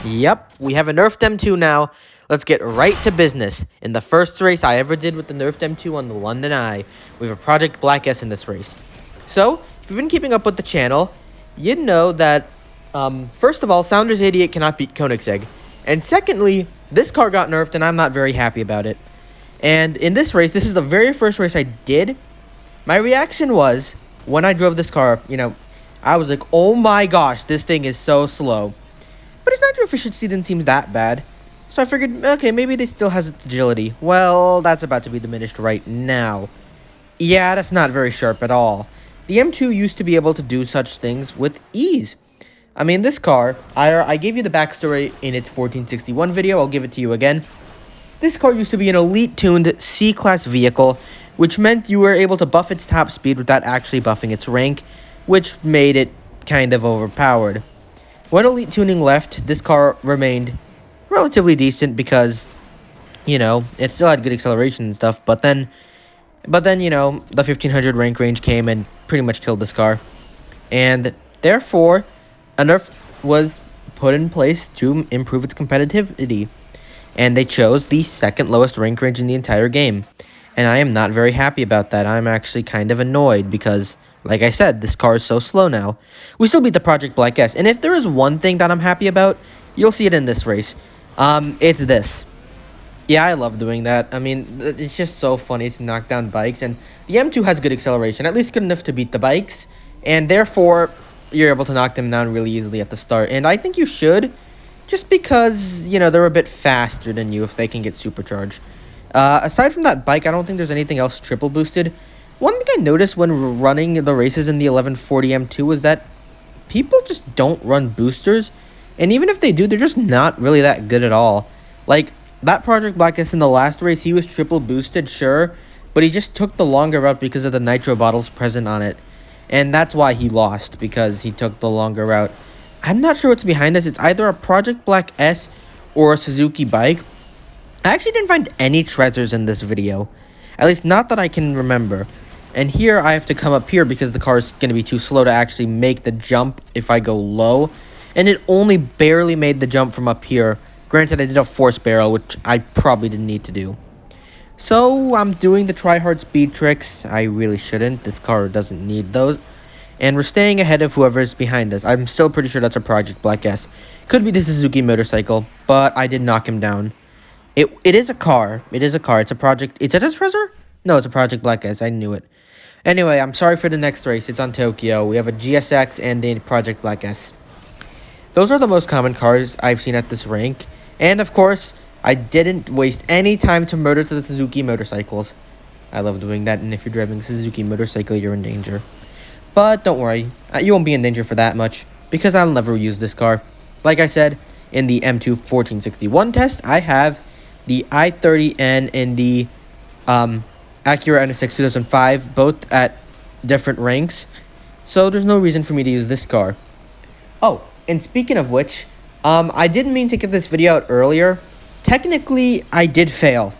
Yep, we have a nerfed M2 now. Let's get right to business. In the first race I ever did with the nerfed M2 on the London Eye, we have a Project Black S in this race. So, if you've been keeping up with the channel, you know that, first of all, Sounders 88 cannot beat Koenigsegg. And secondly, this car got nerfed and I'm not very happy about it. And in this race, this is the very first race I did. My reaction was, when I drove this car, I was like, oh my gosh, this thing is so slow. But its nitro efficiency didn't seem that bad. So I figured, okay, maybe it still has its agility. Well, that's about to be diminished right now. Yeah, that's not very sharp at all. The M2 used to be able to do such things with ease. I mean, this car, I gave you the backstory in its 1461 video. I'll give it to you again. This car used to be an elite-tuned C-Class vehicle, which meant you were able to buff its top speed without actually buffing its rank, which made it kind of overpowered. When Elite Tuning left, this car remained relatively decent because, it still had good acceleration and stuff, but then, the 1500 rank range came and pretty much killed this car. And therefore, a nerf was put in place to improve its competitivity. And they chose the second lowest rank range in the entire game. And I am not very happy about that. I'm actually kind of annoyed because, like I said, this car is so slow now. We still beat the Project Black S. And if there is one thing that I'm happy about, you'll see it in this race. It's this. Yeah, I love doing that. I mean, it's just so funny to knock down bikes. And the M2 has good acceleration, at least good enough to beat the bikes. And therefore, you're able to knock them down really easily at the start. And I think you should, just because, they're a bit faster than you if they can get supercharged. Aside from that bike, I don't think there's anything else triple boosted. One thing I noticed when running the races in the 1140 M2 is that people just don't run boosters. And even if they do, they're just not really that good at all. Like, that Project Black S in the last race, he was triple boosted, sure. But he just took the longer route because of the nitro bottles present on it. And that's why he lost, because he took the longer route. I'm not sure what's behind this. It's either a Project Black S or a Suzuki bike. I actually didn't find any treasures in this video. At least not that I can remember. And here I have to come up here because the car is going to be too slow to actually make the jump if I go low. And it only barely made the jump from up here. Granted, I did a force barrel, which I probably didn't need to do. So I'm doing the try-hard speed tricks. I really shouldn't. This car doesn't need those. And we're staying ahead of whoever's behind us. I'm still pretty sure that's a Project Black S. Could be the Suzuki motorcycle, but I did knock him down. It is a car. It is a car. It's a project. Is it a treasure? No, it's a Project Black S. I knew it. Anyway, I'm sorry for the next race. It's on Tokyo. We have a GSX and a Project Black S. Those are the most common cars I've seen at this rank. And, of course, I didn't waste any time to murder to the Suzuki motorcycles. I love doing that, and if you're driving a Suzuki motorcycle, you're in danger. But don't worry. You won't be in danger for that much, because I'll never use this car. Like I said, in the M2 1461 test, I have the i30N and the Acura NSX 2005, both at different ranks. So there's no reason for me to use this car. Oh, and speaking of which, I didn't mean to get this video out earlier. Technically, I did fail.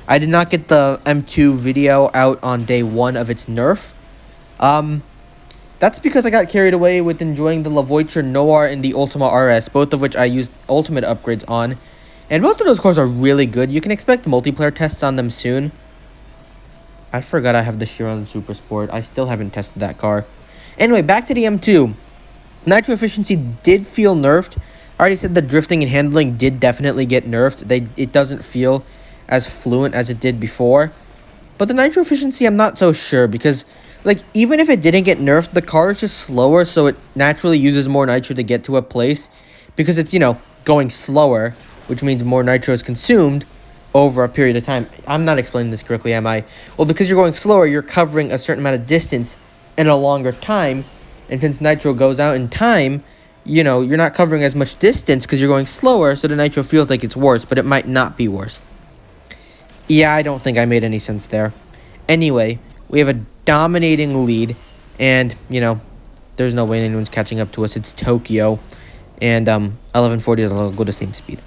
I did not get the M2 video out on day 1 of its nerf. That's because I got carried away with enjoying the Lavoiture Noir and the Ultima RS, both of which I used ultimate upgrades on. And both of those cars are really good. You can expect multiplayer tests on them soon. I forgot I have the Chiron Super Sport. I still haven't tested that car. Anyway, back to the M2. Nitro efficiency did feel nerfed. I already said the drifting and handling did definitely get nerfed. It doesn't feel as fluent as it did before. But the nitro efficiency, I'm not so sure because, even if it didn't get nerfed, the car is just slower, so it naturally uses more nitro to get to a place because it's, going slower, which means more nitro is consumed over a period of time. I'm not explaining this correctly, am I? Well, because you're going slower, you're covering a certain amount of distance in a longer time, and since nitro goes out in time, you're not covering as much distance because you're going slower, so the nitro feels like it's worse, but it might not be worse. Yeah, I don't think I made any sense there. Anyway, we have a dominating lead, and, there's no way anyone's catching up to us. It's Tokyo, and 1140 will go the same speed.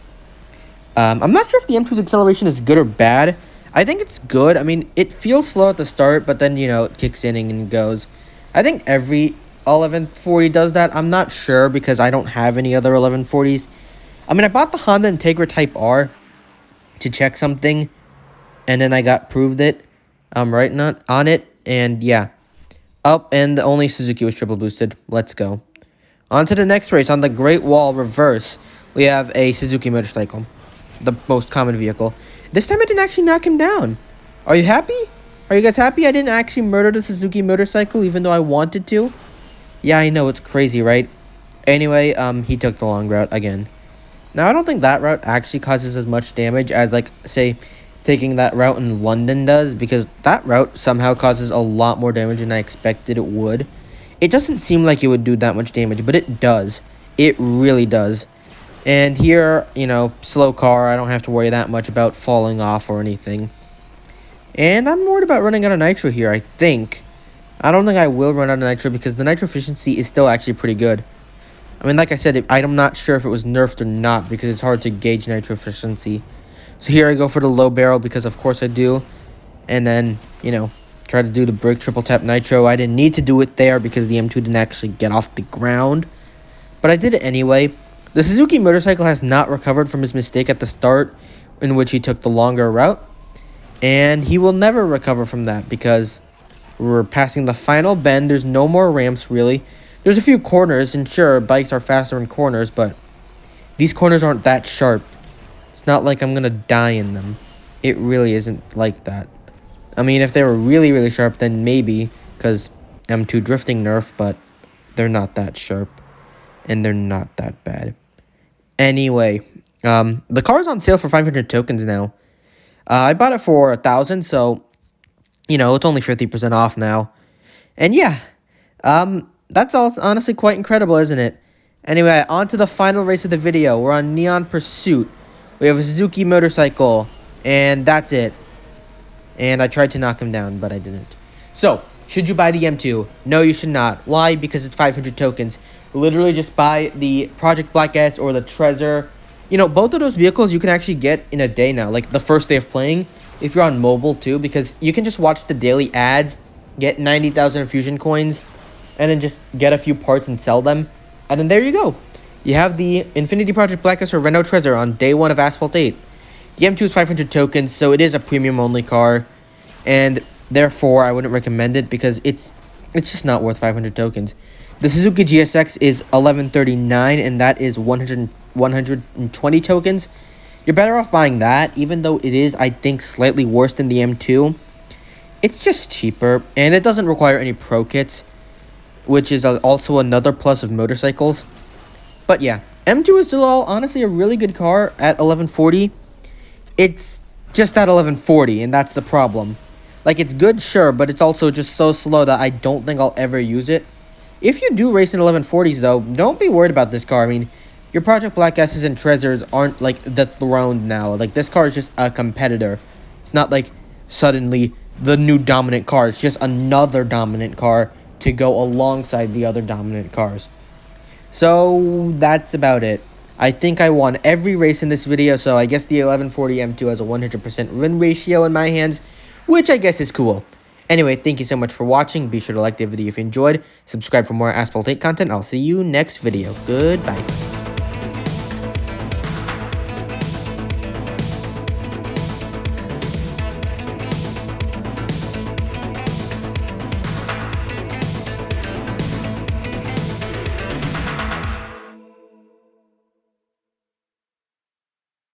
I'm not sure if the M2's acceleration is good or bad. I think it's good. I mean, it feels slow at the start, but then, it kicks in and goes. I think every 1140 does that. I'm not sure because I don't have any other 1140s. I mean, I bought the Honda Integra Type R to check something, and then I got proved it. I'm right on it, and yeah. Up, and the only Suzuki was triple boosted. Let's go. On to the next race. On the Great Wall Reverse, we have a Suzuki motorcycle, the most common vehicle. This time I didn't actually knock him down. Are you happy? Are you guys happy I didn't actually murder the Suzuki motorcycle even though I wanted to? Yeah, I know, it's crazy, right? Anyway, he took the long route again. Now, I don't think that route actually causes as much damage as, like, say, taking that route in London does, because that route somehow causes a lot more damage than I expected it would. It doesn't seem like it would do that much damage, but it does. It really does. And here, you know, slow car, I don't have to worry that much about falling off or anything. And I'm worried about running out of nitro here, I think. I don't think I will run out of nitro because the nitro efficiency is still actually pretty good. I mean, like I said, I'm not sure if it was nerfed or not because it's hard to gauge nitro efficiency. So here I go for the low barrel because of course I do. And then, you know, try to do the brake triple tap nitro. I didn't need to do it there because the M2 didn't actually get off the ground. But I did it anyway. The Suzuki motorcycle has not recovered from his mistake at the start in which he took the longer route. And he will never recover from that because we're passing the final bend. There's no more ramps really. There's a few corners, and sure, bikes are faster in corners, but these corners aren't that sharp. It's not like I'm going to die in them. It really isn't like that. I mean, if they were really, really sharp, then maybe, because M2 drifting nerf, but they're not that sharp, and they're not that bad. Anyway, the car's on sale for 500 tokens now. I bought it for 1,000, so, you know, it's only 50% off now. And yeah, that's all honestly quite incredible, isn't it? Anyway, on to the final race of the video. We're on Neon Pursuit. We have a Suzuki motorcycle, and that's it. And I tried to knock him down, but I didn't. So, should you buy the M2? No, you should not. Why? Because it's 500 tokens. Literally just buy the Project Black S or the Trezor. You know, both of those vehicles you can actually get in a day now, like the first day of playing, if you're on mobile too, because you can just watch the daily ads, get 90,000 infusion coins, and then just get a few parts and sell them. And then there you go. You have the Infinity Project Black S or Renault Trezor on day 1 of Asphalt 8. The M2 is 500 tokens, so it is a premium-only car. And therefore, I wouldn't recommend it because it's just not worth 500 tokens. The Suzuki GSX is 1139, and that is 120 tokens. You're better off buying that, even though it is, I think, slightly worse than the M2. It's just cheaper, and it doesn't require any pro kits, which is also another plus of motorcycles. But yeah, M2 is still honestly a really good car at 1140. It's just at 1140, and that's the problem. Like, it's good, sure, but it's also just so slow that I don't think I'll ever use it. If you do race in 1140s, though, don't be worried about this car. I mean, your Project Black S's and Trezors aren't, like, dethroned now. Like, this car is just a competitor. It's not, like, suddenly the new dominant car. It's just another dominant car to go alongside the other dominant cars. So, that's about it. I think I won every race in this video, so I guess the 1140 M2 has a 100% win ratio in my hands, which I guess is cool. Anyway, thank you so much for watching. Be sure to like the video if you enjoyed. Subscribe for more Asphalt 8 content. I'll see you next video. Goodbye.